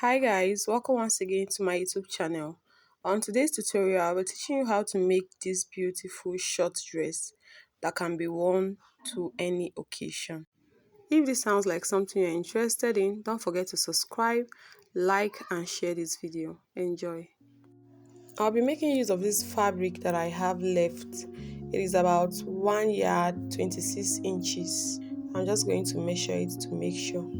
Hi guys, welcome once again to my YouTube channel. On today's tutorial, I'll be teaching you how to make this beautiful short dress that can be worn to any occasion. If this sounds like something you're interested in, don't forget to subscribe, like and share this video. Enjoy. I'll be making use of this fabric that I have left. It is about 1 yard 26 inches. I'm just going to measure it to make sure.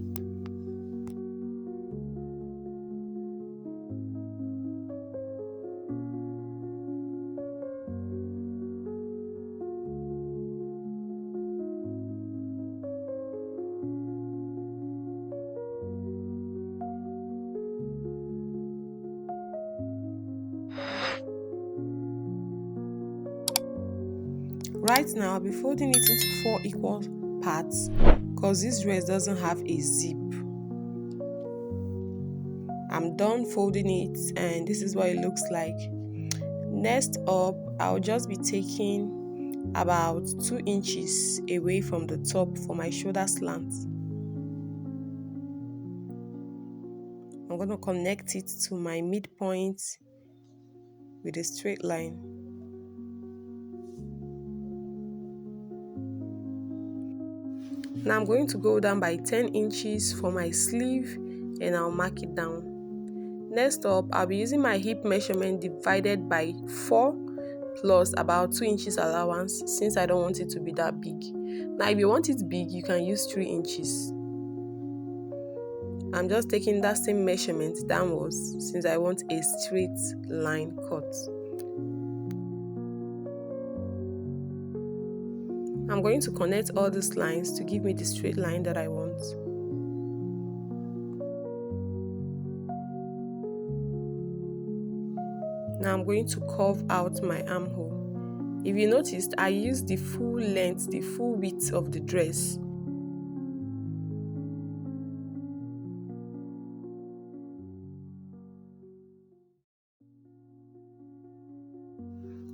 Right now, I'll be folding it into 4 equal parts because this dress doesn't have a zip. I'm done folding it and this is what it looks like. Next up, I'll just be taking about 2 inches away from the top for my shoulder slant. I'm going to connect it to my midpoint with a straight line. Now I'm going to go down by 10 inches for my sleeve and I'll mark it down. Next up, I'll be using my hip measurement divided by 4 plus about 2 inches allowance since I don't want it to be that big. Now if you want it big, you can use 3 inches. I'm just taking that same measurement downwards since I want a straight line cut. I'm going to connect all these lines to give me the straight line that I want. Now I'm going to curve out my armhole. If you noticed, I used the full length, the full width of the dress.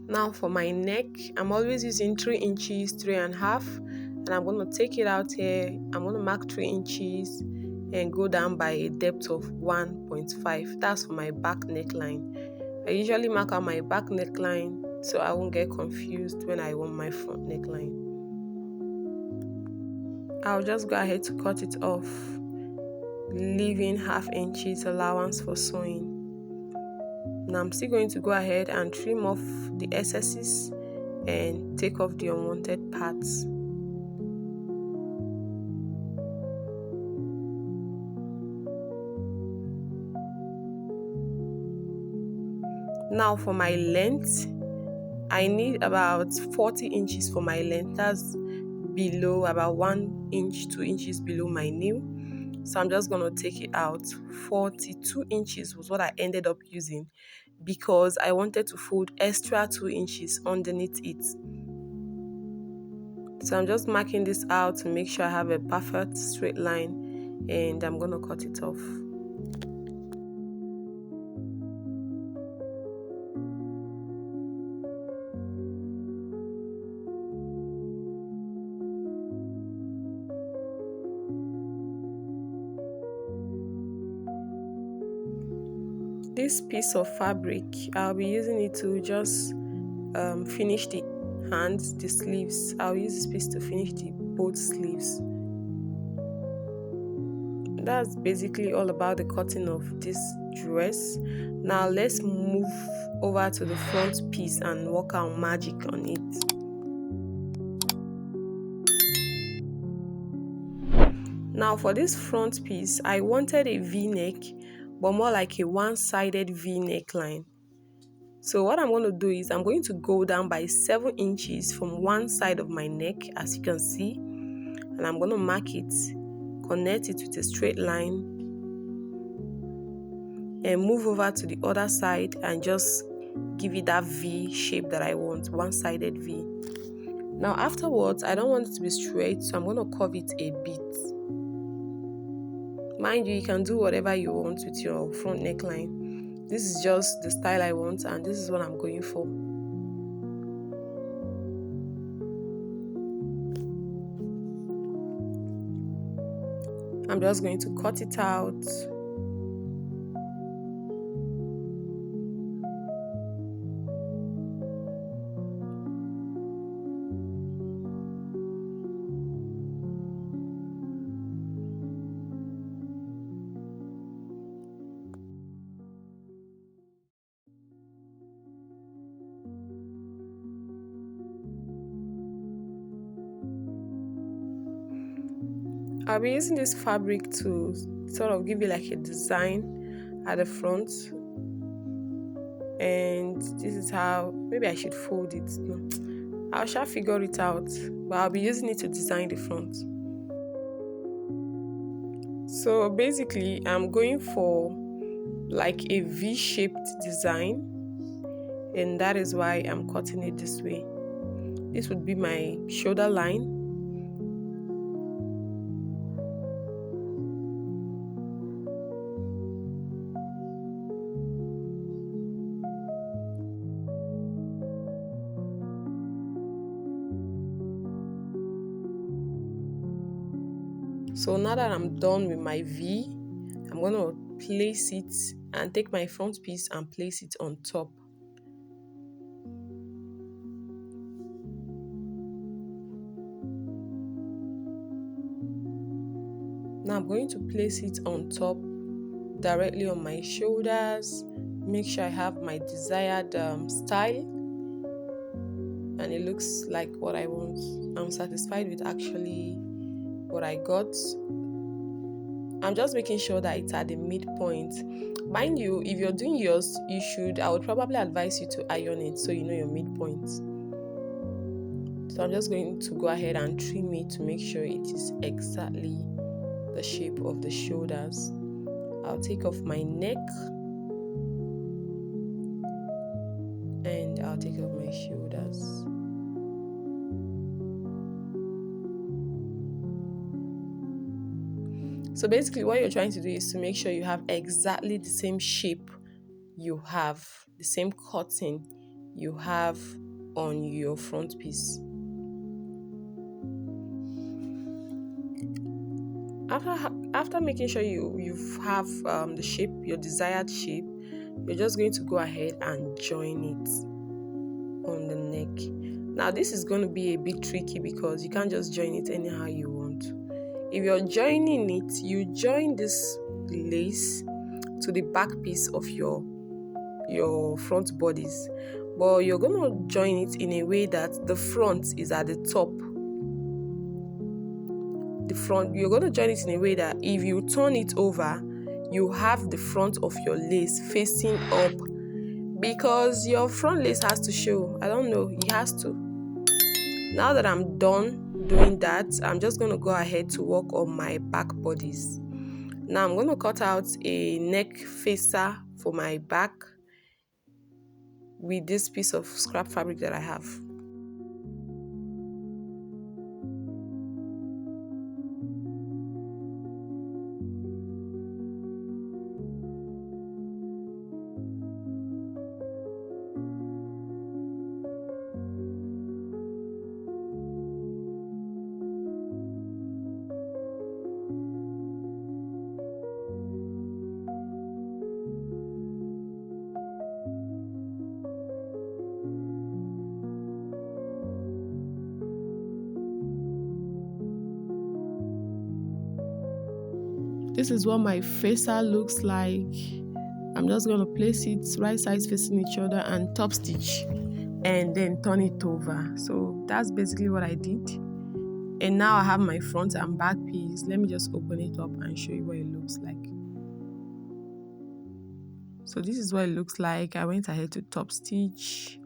Now for my neck, I'm always using 3 inches, 3.5, and I'm going to take it out here. I'm going to mark 3 inches and go down by a depth of 1.5. That's for my back neckline. I usually mark out my back neckline so I won't get confused when I want my front neckline. I'll just go ahead to cut it off, leaving 0.5 inches allowance for sewing. Now I'm still going to go ahead and trim off the excesses and take off the unwanted parts. Now for my length, I need about 40 inches for my length. That's below about 1 inch, 2 inches below my knee. So I'm just going to take it out. 42 inches was what I ended up using because I wanted to fold extra 2 inches underneath it. So I'm just marking this out to make sure I have a perfect straight line and I'm going to cut it off. This piece of fabric, I'll be using it to just finish the hands, the sleeves. I'll use this piece to finish both sleeves. That's basically all about the cutting of this dress. Now let's move over to the front piece and work out magic on it. Now for this front piece, I wanted a V-neck, but more like a one-sided V neckline. So what I'm going to do is I'm going to go down by 7 inches from one side of my neck, as you can see, and I'm going to mark it, connect it with a straight line, and move over to the other side and just give it that V shape that I want, one-sided V. Now afterwards, I don't want it to be straight, so I'm going to curve it a bit. Mind you can do whatever you want with your front neckline. This is just the style I want and this is what I'm going for. I'm just going to cut it out I'll be using this fabric to sort of give you like a design at the front, and this is how maybe I should fold it. No, I shall figure it out, but I'll be using it to design the front. So basically I'm going for like a V-shaped design, and that is why I'm cutting it this way. This would be my shoulder line. So now that I'm done with my V, I'm going to place it and take my front piece and place it on top. Now I'm going to place it on top directly on my shoulders. Make sure I have my desired style, and it looks like what I want. I'm satisfied with actually what I got. I'm just making sure that it's at the midpoint. Mind you, if you're doing yours, I would probably advise you to iron it so you know your midpoint. So I'm just going to go ahead and trim it to make sure it is exactly the shape of the shoulders. I'll take off my neck and I'll take off my shoulders. So basically what you're trying to do is to make sure you have exactly the same shape you have, the same cutting you have on your front piece. After making sure you have the shape, your desired shape, you're just going to go ahead and join it on the neck. Now this is going to be a bit tricky because you can't just join it anyhow you want. If you're joining it, you join this lace to the back piece of your front bodies, but you're going to join it in a way that the front is at the top. You're going to join it in a way that if you turn it over, you have the front of your lace facing up, because your front lace has to show. I don't know, it has to. Now that I'm done doing that, I'm just going to go ahead to work on my back bodies. Now I'm going to cut out a neck facer for my back with this piece of scrap fabric that I have. This is what my facer looks like. I'm just going to place it right sides facing each other and top stitch and then turn it over. So that's basically what I did. And now I have my front and back piece. Let me just open it up and show you what it looks like. So this is what it looks like. I went ahead to top stitch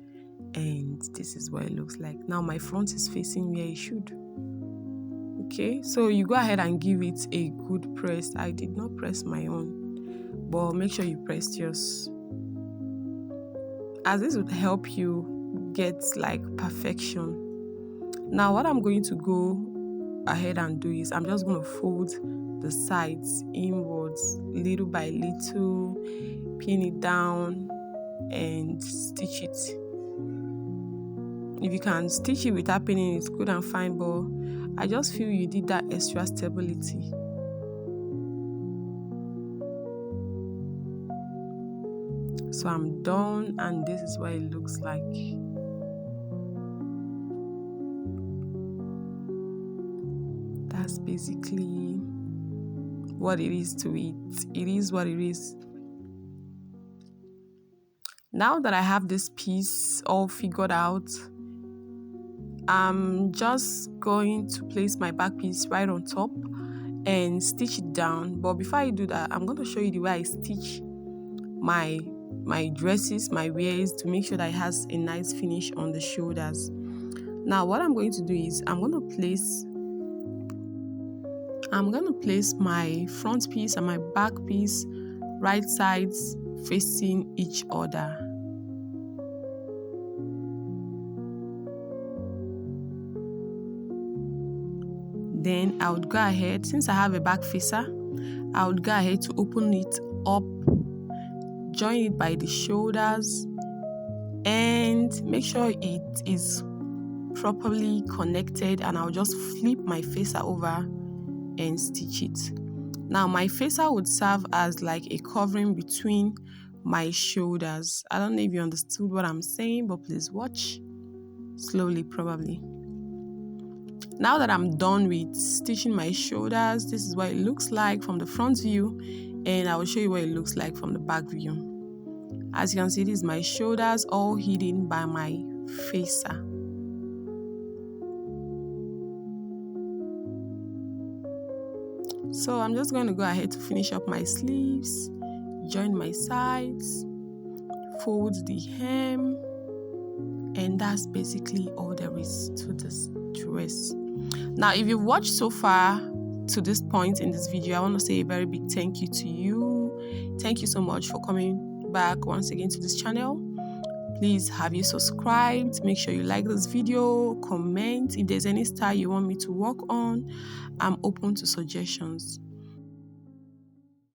and this is what it looks like. Now my front is facing where it should. Okay, so you go ahead and give it a good press. I did not press my own, but make sure you press yours, as this would help you get like perfection. Now what I'm going to go ahead and do is I'm just going to fold the sides inwards little by little, pin it down and stitch it. If you can stitch it without pinning, it's good and fine, but I just feel you need that extra stability. So I'm done and this is what it looks like. That's basically what it is to it. It is what it is. Now that I have this piece all figured out, I'm just going to place my back piece right on top and stitch it down. But before I do that, I'm going to show you the way I stitch my dresses, my wears, to make sure that it has a nice finish on the shoulders. Now what I'm going to do is I'm going to place my front piece and my back piece right sides facing each other. Then I would go ahead, since I have a back facer, I would go ahead to open it up, join it by the shoulders, and make sure it is properly connected, and I'll just flip my facer over and stitch it. Now my facer would serve as like a covering between my shoulders. I don't know if you understood what I'm saying, but please watch slowly probably. Now that I'm done with stitching my shoulders, this is what it looks like from the front view, and I will show you what it looks like from the back view. As you can see, this is my shoulders all hidden by my facer. So I'm just going to go ahead to finish up my sleeves, join my sides, fold the hem, and that's basically all there is to this dress. Now if you've watched so far to this point in this video, I want to say a very big thank you to you. Thank you so much for coming back once again to this channel. Please, have you subscribed? Make sure you like this video, comment. If there's any style you want me to work on, I'm open to suggestions.